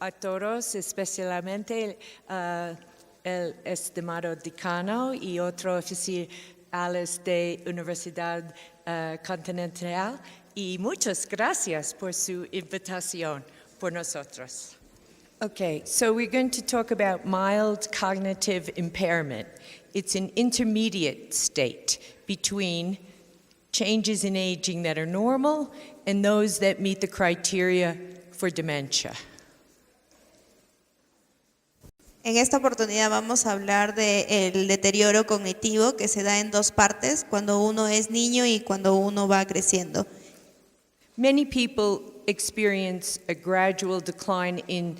a todos, especialmente el estimado decano y otros oficiales de Universidad Continental, y muchas gracias por su invitación por nosotros. Okay, so we're going to talk about mild cognitive impairment. It's an intermediate state between changes in aging that are normal and those that meet the criteria for dementia. En esta oportunidad vamos a hablar del deterioro cognitivo que se da en dos partes, cuando uno es niño y cuando uno va creciendo. Many people experience a gradual decline in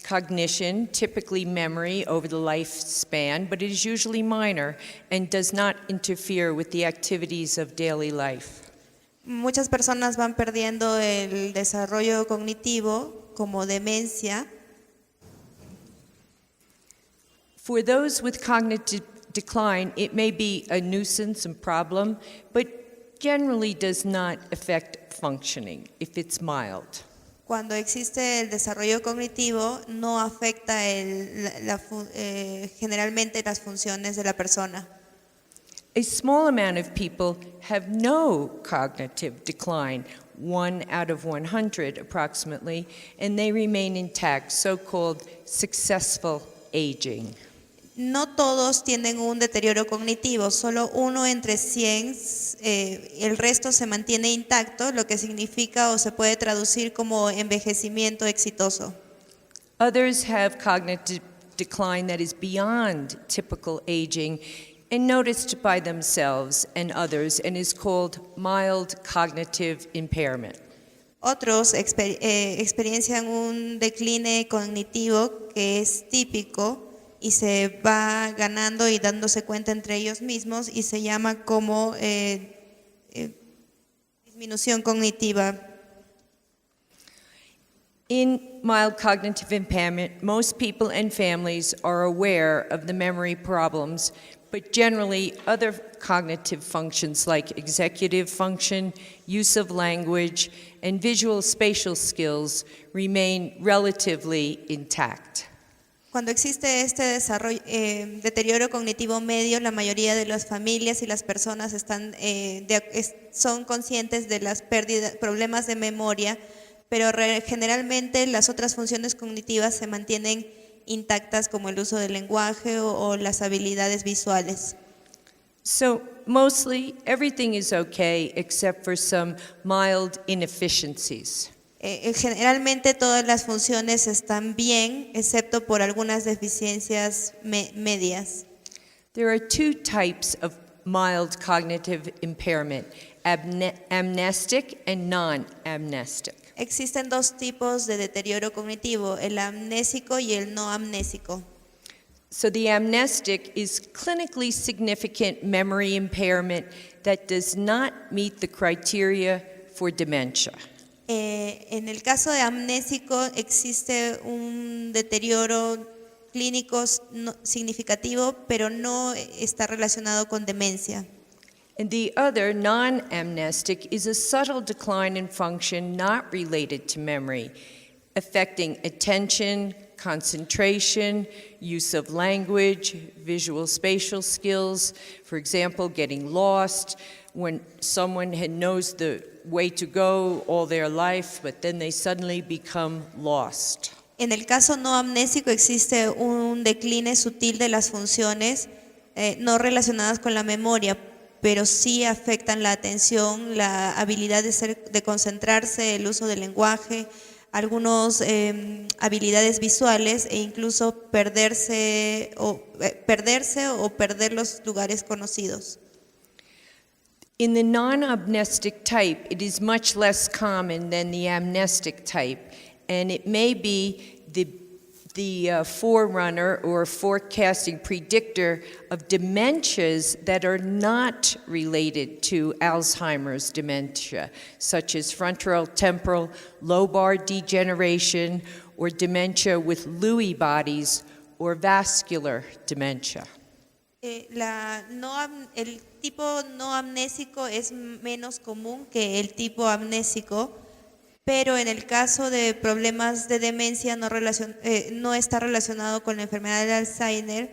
cognition, typically memory, over the lifespan, but it is usually minor and does not interfere with the activities of daily life. Muchas personas van perdiendo el desarrollo cognitivo como demencia. For those with cognitive decline, it may be a nuisance and problem, but generally does not affect functioning if it's mild. Cuando existe el desarrollo cognitivo, no afecta generalmente las funciones de la persona. A small amount of people have no cognitive decline, 1 out of 100 approximately, and they remain intact, so-called successful aging. No todos tienen un deterioro cognitivo, solo 1 entre 100, el resto se mantiene intacto, lo que significa o se puede traducir como envejecimiento exitoso. Others have cognitive decline that is beyond typical aging and noticed by themselves and others and is called mild cognitive impairment. Otros experiencian un decline cognitivo que es típico y se va ganando y dándose cuenta entre ellos mismos y se llama como disminución cognitiva. In mild cognitive impairment, most people and families are aware of the memory problems, but generally other cognitive functions like executive function, use of language, and visual spatial skills remain relatively intact. Cuando existe este deterioro cognitivo medio, la mayoría de las familias y las personas son conscientes de las problemas de memoria, pero generalmente las otras funciones cognitivas se mantienen intactas, como el uso del lenguaje o las habilidades visuales. So mostly everything is okay except for some mild inefficiencies. Generalmente todas las funciones están bien, excepto por algunas deficiencias medias. There are 2 types of mild cognitive impairment, amnestic and non-amnestic. Existen 2 tipos de deterioro cognitivo, el amnésico y el no amnésico. So the amnestic is clinically significant memory impairment that does not meet the criteria for dementia. En el caso de amnésico existe un deterioro clínico significativo, pero no está relacionado con demencia. And the other, non-amnestic, is a subtle decline in function not related to memory, affecting attention, concentration, use of language, visual spatial skills, for example, getting lost, when someone knows the way to go all their life, but then they suddenly become lost. En el caso no amnésico existe un decline sutil de las funciones no relacionadas con la memoria, pero sí afectan la atención, la habilidad de concentrarse, el uso del lenguaje, algunas habilidades visuales e incluso perderse o perder los lugares conocidos. In the non-amnestic type, it is much less common than the amnestic type, and it may be the forerunner or forecasting predictor of dementias that are not related to Alzheimer's dementia, such as frontotemporal lobar degeneration or dementia with Lewy bodies or vascular dementia. El tipo no amnésico es menos común que el tipo amnésico, pero en el caso de problemas de demencia no está relacionado con la enfermedad de Alzheimer,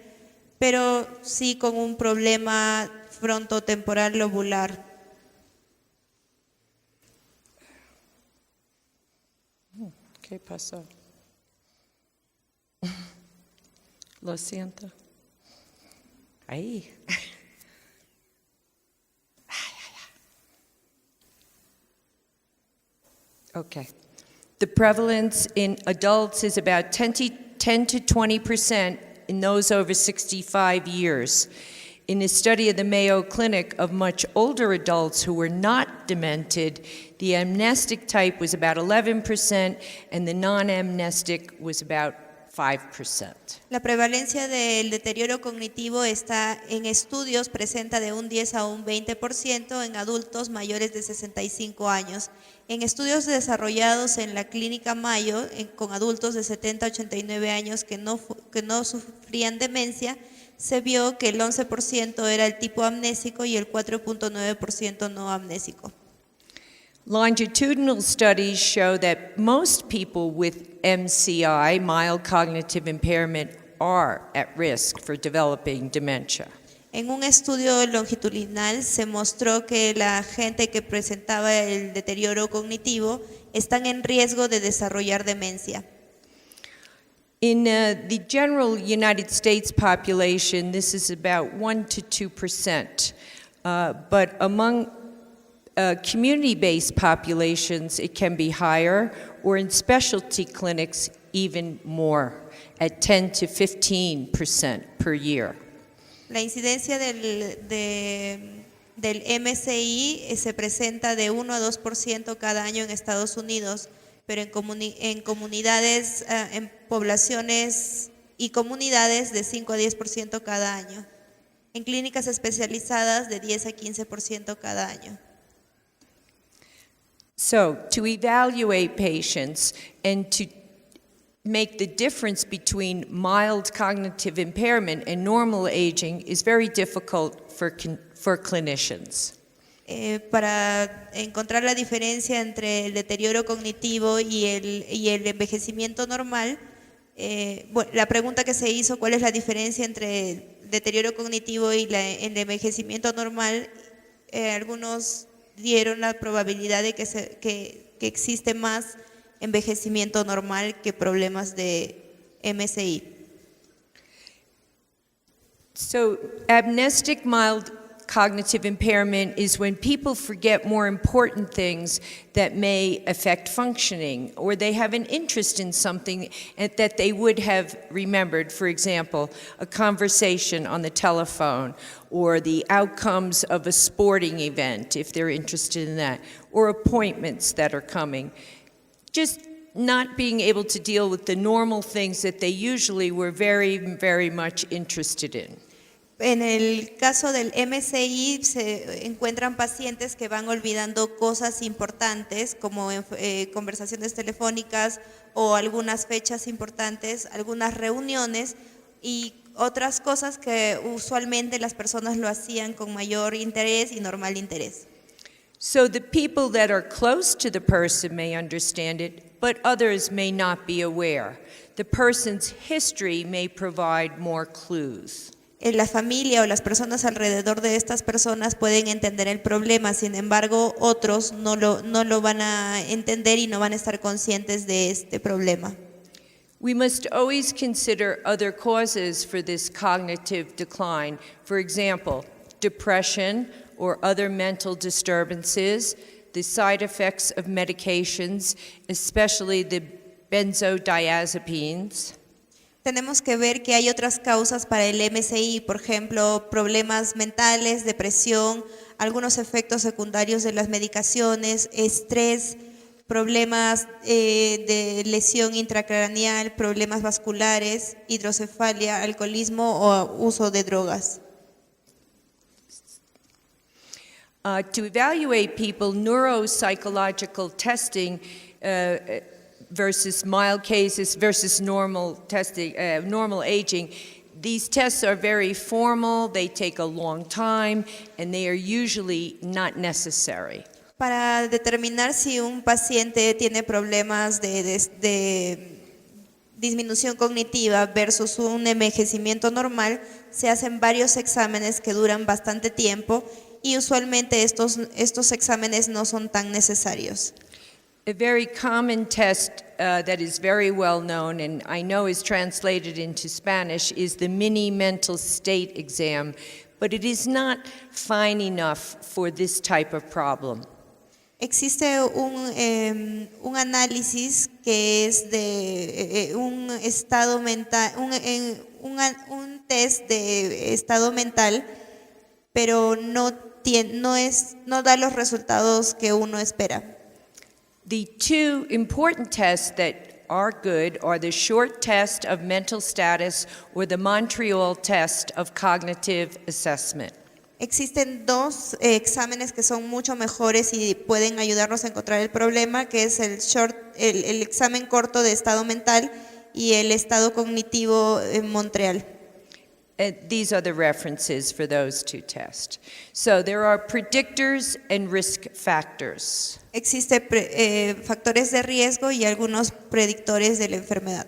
pero sí con un problema frontotemporal lobular. ¿Qué pasó? Lo siento. Ahí. Okay. The prevalence in adults is about 10 to 20% in those over 65 years. In a study of the Mayo Clinic of much older adults who were not demented, the amnestic type was about 11% and the non-amnestic was about 5%. La prevalencia del deterioro cognitivo está en estudios, presenta de un 10 a un 20% en adultos mayores de 65 años. En estudios desarrollados en la clínica Mayo, con adultos de 70 a 89 años que no sufrían demencia, se vio que el 11% era el tipo amnésico y el 4.9% no amnésico. Longitudinal studies show that most people with MCI, mild cognitive impairment, are at risk for developing dementia. En un estudio longitudinal se mostró que la gente que presentaba el deterioro cognitivo están en riesgo de desarrollar demencia. In the general United States population, this is about 1 to 2%, but among community-based populations, it can be higher, or in specialty clinics, even more, at 10 to 15% per year. La incidencia del MCI se presenta de 1 a 2% cada año en Estados Unidos, pero en comunidades, en poblaciones y comunidades de 5 a 10% cada año. En clínicas especializadas de 10 a 15% cada año. So, to evaluate patients and to make the difference between mild cognitive impairment and normal aging is very difficult for clinicians. Para encontrar la diferencia entre el deterioro cognitivo y el envejecimiento normal, la pregunta que se hizo, ¿cuál es la diferencia entre el deterioro cognitivo y el envejecimiento normal? Algunos dieron la probabilidad de que existe más envejecimiento normal que problemas de MCI. So, amnestic mild cognitive impairment is when people forget more important things that may affect functioning, or they have an interest in something that they would have remembered. For example, a conversation on the telephone, or the outcomes of a sporting event, if they're interested in that, or appointments that are coming. Just not being able to deal with the normal things that they usually were very, very much interested in. En el caso del MCI se encuentran pacientes que van olvidando cosas importantes como conversaciones telefónicas o algunas fechas importantes, algunas reuniones y otras cosas que usualmente las personas lo hacían con mayor interés y normal interés. So the people that are close to the person may understand it, but others may not be aware. The person's history may provide more clues. La familia o las personas alrededor de estas personas pueden entender el problema, sin embargo, otros no lo van a entender y no van a estar conscientes de este problema. We must always consider other causes for this cognitive decline. For example, depression or other mental disturbances, the side effects of medications, especially the benzodiazepines. Tenemos que ver que hay otras causas para el MCI, por ejemplo, problemas mentales, depresión, algunos efectos secundarios de las medicaciones, estrés, problemas de lesión intracraneal, problemas vasculares, hidrocefalia, alcoholismo o uso de drogas. To evaluate people, neuropsychological testing versus mild cases versus normal testing, normal aging. These tests are very formal, they take a long time, and they are usually not necessary. Para determinar si un paciente tiene problemas de disminución cognitiva versus un envejecimiento normal, se hacen varios exámenes que duran bastante tiempo y usualmente estos exámenes no son tan necesarios. A very common test that is very well known and I know is translated into Spanish is the mini mental state exam, but it is not fine enough for this type of problem. Existe un análisis que es de un estado mental, un test de estado mental, pero no da los resultados que uno espera. The two important tests that are good are the short test of mental status or the Montreal test of cognitive assessment. Existen dos exámenes que son mucho mejores y pueden ayudarnos a encontrar el problema, que es el examen corto de estado mental y el estado cognitivo en Montreal. These are the references for those two tests. So there are predictors and risk factors. Existen factores de riesgo y algunos predictores de la enfermedad.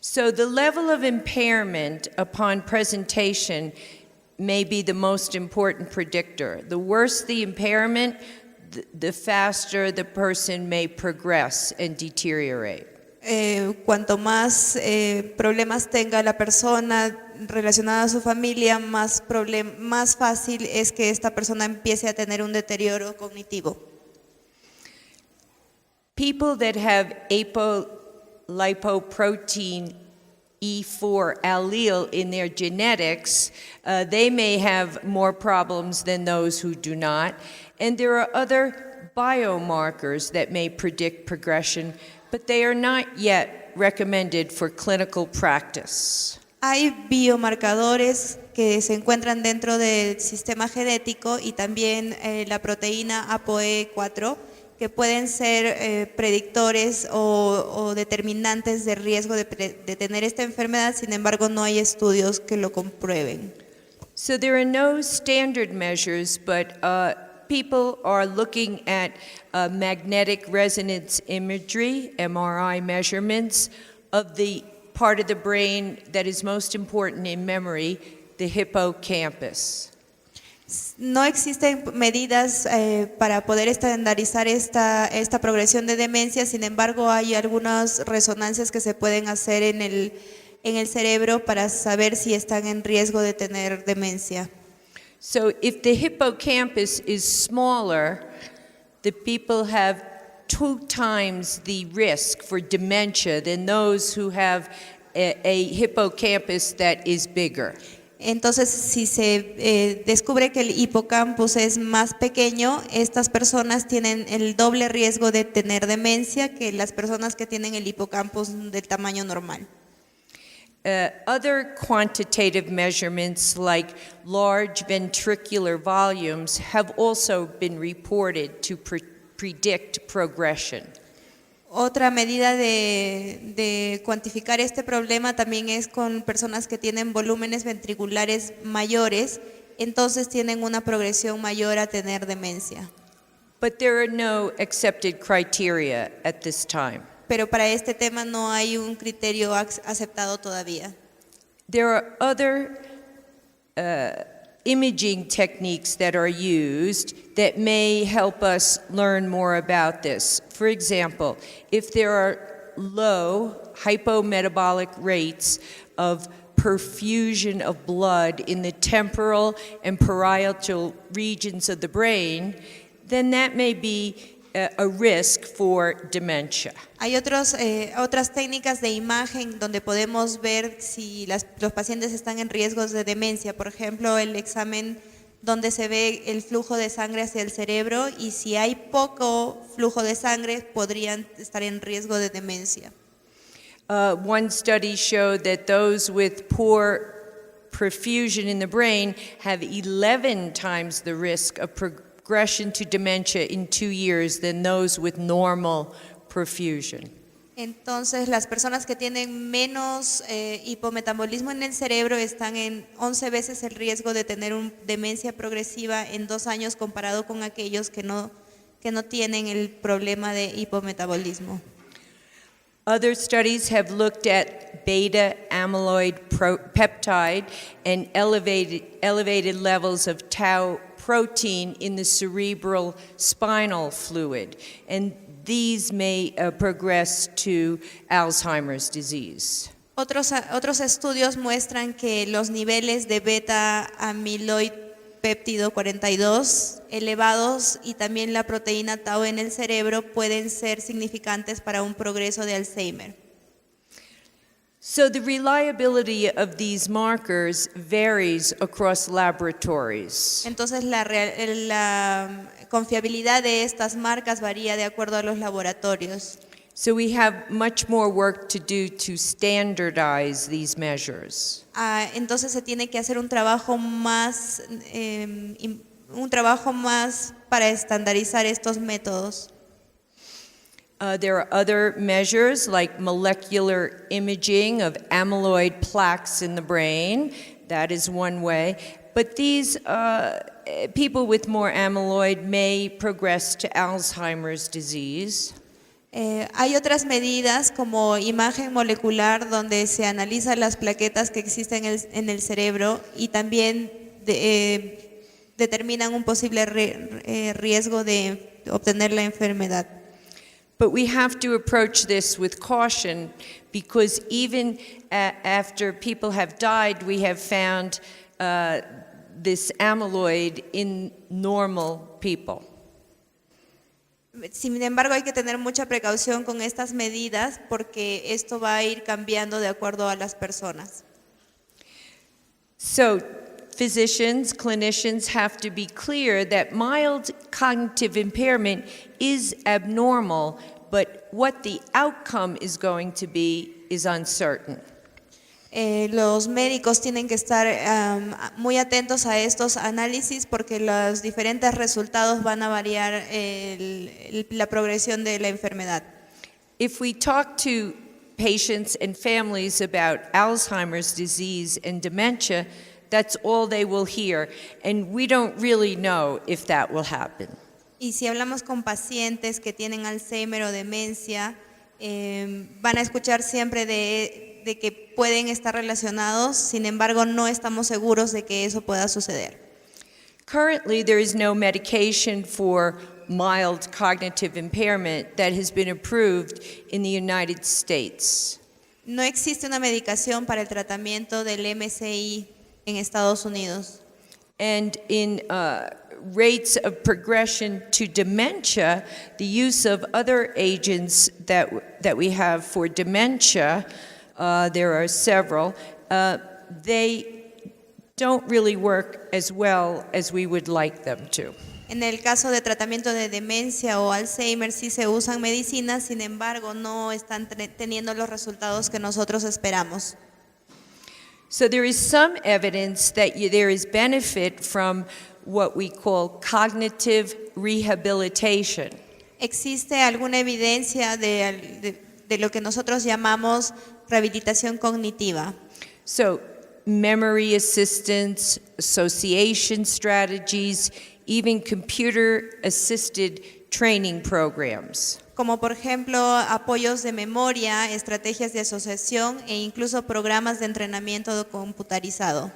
So the level of impairment upon presentation may be the most important predictor. The worse the impairment, the faster the person may progress and deteriorate. Cuanto más problemas tenga la persona relacionada a su familia, más fácil es que esta persona empiece a tener un deterioro cognitivo. People that have apolipoprotein E4 allele in their genetics, they may have more problems than those who do not. And there are other biomarkers that may predict progression, but they are not yet recommended for clinical practice. Hay biomarcadores que se encuentran dentro del sistema genético y también la proteína ApoE4 que pueden ser predictores o determinantes de riesgo de tener esta enfermedad, sin embargo no hay estudios que lo comprueben. So there are no standard measures, but people are looking at magnetic resonance imagery, MRI measurements of the part of the brain that is most important in memory, the hippocampus. No existen medidas para poder estandarizar esta progresión de demencia, sin embargo hay algunas resonancias que se pueden hacer en el cerebro para saber si están en riesgo de tener demencia. So if the hippocampus is smaller, the people have 2 times the risk for dementia than those who have a hippocampus that is bigger. Entonces, si se descubre que el hipocampus es más pequeño, estas personas tienen el doble riesgo de tener demencia que las personas que tienen el hipocampus del tamaño normal. Other quantitative measurements like large ventricular volumes have also been reported to predict progression. Otra medida de cuantificar este problema también es con personas que tienen volúmenes ventriculares mayores, entonces tienen una progresión mayor a tener demencia. But there are no accepted criteria at this time. Pero para este tema no hay un criterio aceptado todavía. There are other imaging techniques that are used that may help us learn more about this. For example, if there are low hypometabolic rates of perfusion of blood in the temporal and parietal regions of the brain, then that may be a risk for dementia. Hay otras técnicas de imagen donde podemos ver si los pacientes están en riesgos de demencia. Por ejemplo, el examen donde se ve el flujo de sangre hacia el cerebro y si hay poco flujo de sangre podrían estar en riesgo de demencia. One study showed that those with poor perfusion in the brain have 11 times the risk of progression to dementia in 2 years than those with normal perfusion. Entonces, las personas que tienen menos hipometabolismo en el cerebro están en 11 veces el riesgo de tener una demencia progresiva en 2 años comparado con aquellos que que no tienen el problema de hipometabolismo. Other studies have looked at beta amyloid peptide and elevated levels of tau protein in the cerebral spinal fluid, and these may progress to Alzheimer's disease. Otros estudios muestran que los niveles de beta amiloid péptido 42 elevados y también la proteína tau en el cerebro pueden ser significantes para un progreso de Alzheimer. So the reliability of these markers varies across laboratories. Entonces la confiabilidad de estas marcas varía de acuerdo a los laboratorios. So we have much more work to do to standardize these measures. Entonces se tiene que hacer un trabajo más para estandarizar estos métodos. There are other measures like molecular imaging of amyloid plaques in the brain. That is one way. But these people with more amyloid may progress to Alzheimer's disease. Hay otras medidas como imagen molecular donde se analizan las plaquetas que existen en el cerebro y también determinan un posible riesgo de obtener la enfermedad. But we have to approach this with caution because even after people have died, we have found this amyloid in normal people. Sin embargo, hay que tener mucha precaución con estas medidas porque esto va a ir cambiando de acuerdo a las personas. So, physicians, clinicians have to be clear that mild cognitive impairment is abnormal, but what the outcome is going to be is uncertain. Los médicos tienen que estar muy atentos a estos análisis porque los diferentes resultados van a variar la progresión de la enfermedad. If we talk to patients and families about Alzheimer's disease and dementia, that's all they will hear, and we don't really know if that will happen. Y si hablamos con pacientes que tienen Alzheimer o demencia, van a escuchar siempre de que pueden estar relacionados, sin embargo no estamos seguros de que eso pueda suceder. Currently, there is no medication for mild cognitive impairment that has been approved in the United States. No existe una medicación para el tratamiento del MCI en Estados Unidos. And in rates of progression to dementia, the use of other agents that we have for dementia, there are several, they don't really work as well as we would like them to. En el caso de tratamiento de demencia o Alzheimer sí se usan medicinas, sin embargo no están teniendo los resultados que nosotros esperamos. So there is some evidence that there is benefit from what we call cognitive rehabilitation. Existe alguna evidencia de lo que nosotros llamamos rehabilitación cognitiva. So memory assistance, association strategies, even computer-assisted training programs. Como por ejemplo apoyos de memoria, estrategias de asociación e incluso programas de entrenamiento computarizado.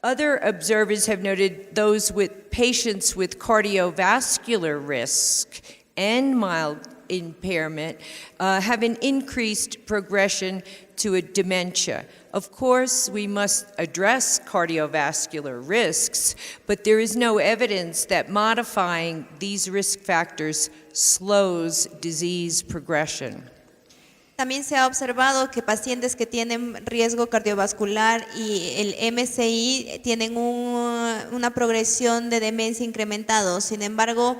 Other observers have noted those with patients with cardiovascular risk and mild impairment have an increased progression to a dementia. Of course, we must address cardiovascular risks, but there is no evidence that modifying these risk factors slows disease progression. También se ha observado que pacientes que tienen riesgo cardiovascular y el MCI tienen una progresión de demencia incrementado. Sin embargo,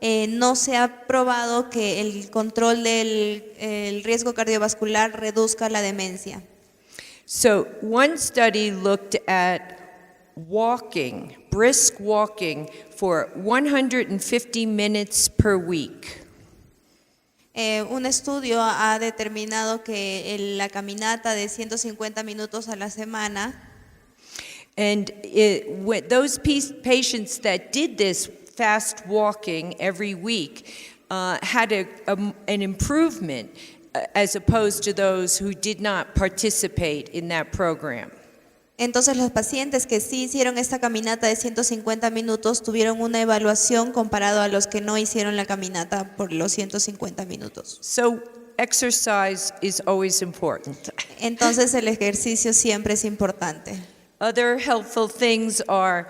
no se ha probado que el control del riesgo cardiovascular reduzca la demencia. So one study looked at walking, brisk walking, for 150 minutes per week. Un estudio ha determinado que la caminata de 150 minutos a la semana. And those patients that did this fast walking every week had an improvement as opposed to those who did not participate in that program. Entonces los pacientes que sí hicieron esta caminata de 150 minutos tuvieron una evaluación comparado a los que no hicieron la caminata por los 150 minutos. So exercise is always important. Entonces el ejercicio siempre es importante. Other helpful things are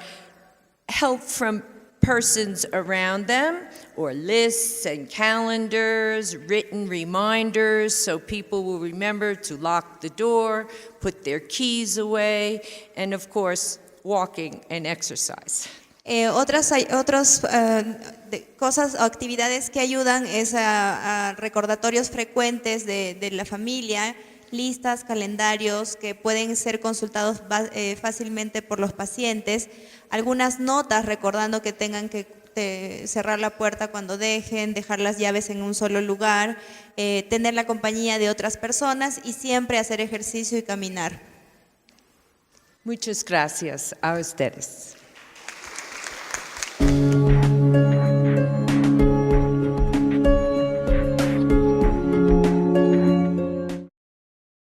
help from persons around them, or lists and calendars, written reminders, so people will remember to lock the door, put their keys away, and of course, walking and exercise. Otras cosas o actividades que ayudan es a recordatorios frecuentes de la familia, listas, calendarios que pueden ser consultados fácilmente por los pacientes, algunas notas recordando que tengan que cerrar la puerta cuando dejar las llaves en un solo lugar, tener la compañía de otras personas y siempre hacer ejercicio y caminar. Muchas gracias a ustedes.